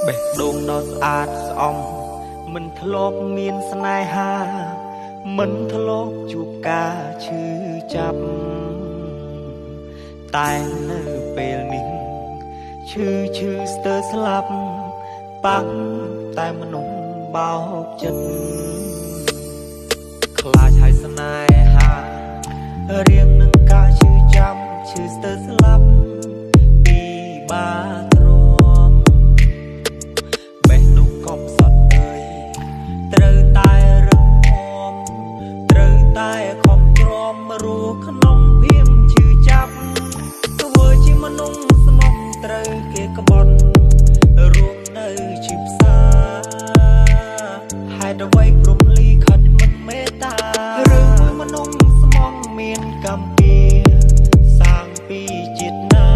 បេះដូងដ៏ស្អាតស្អំមិនធ្លាប់មានស្នេហាមិនធ្លាប់ជួបការឈឺចាប់តែនៅពេលនេះឈឺស្ទើរស្លាប់បាក់តែមនុស្សបោកចិត្តខ្លាចហើយស្នេហារៀងនឹងការឈឺចាំឈឺស្ទើរស្លាប់ពីបាទ្រាំបេះដូងកំសត់អើយត្រូវតែរឹងមាំត្រូវតែខំទ្រាំរស់ក្នុងភៀមឈឺចាប់ធ្វើជាមនុស្សស្មោះត្រូវគេក្បត់រួមនៅជាផ្សារហេតុអ្វីព្រំលីខិតមិនមេត្តារឿងមួយមនុស្សស្មោះមានកម្មពីសាងពីជាតិណា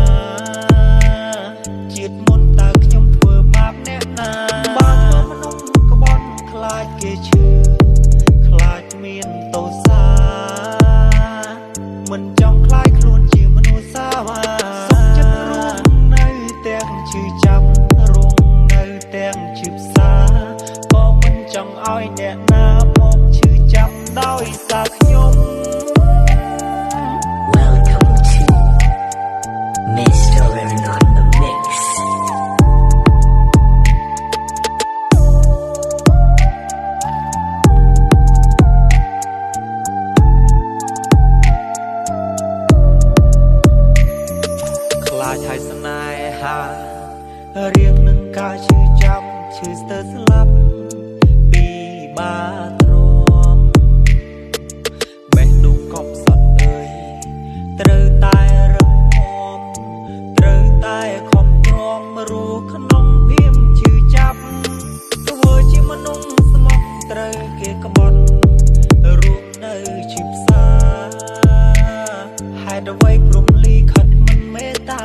ជាតិមុនតើខ្ញុំធ្វើបាបអ្នកណាបើមនុស្សក្បត់ខ្លាចគេឈឺខ្លាចមានទោសាមិនចង់ខ្លាចខ្លួនជាមនុស្សសាវាសុខចិត្តរស់នៅទាំងឈឺចាប់រងនៅទាំងឈឺផ្សាក៏មិនចង់ឲ្យអ្នកណាមកឈឺចាប់ដោយសារខ្ញុំ Welcome to Mr. Aaron on the mix. ខ្លាចហើយស្នេហារៀងនឹងការឈឺចាំឈឺស្ទើរស្លាប់ពីបាទ្រាំបេះដូងកំសត់អើយត្រូវតែរឹងមាំត្រូវតែខំទ្រាំរស់ក្នុងភៀមឈឺចាប់ធ្វើជាមនុស្សស្មោះត្រូវគេក្បត់រួមនៅជាផ្សារហេតុអ្វីព្រំលីខិតមិនមេត្តា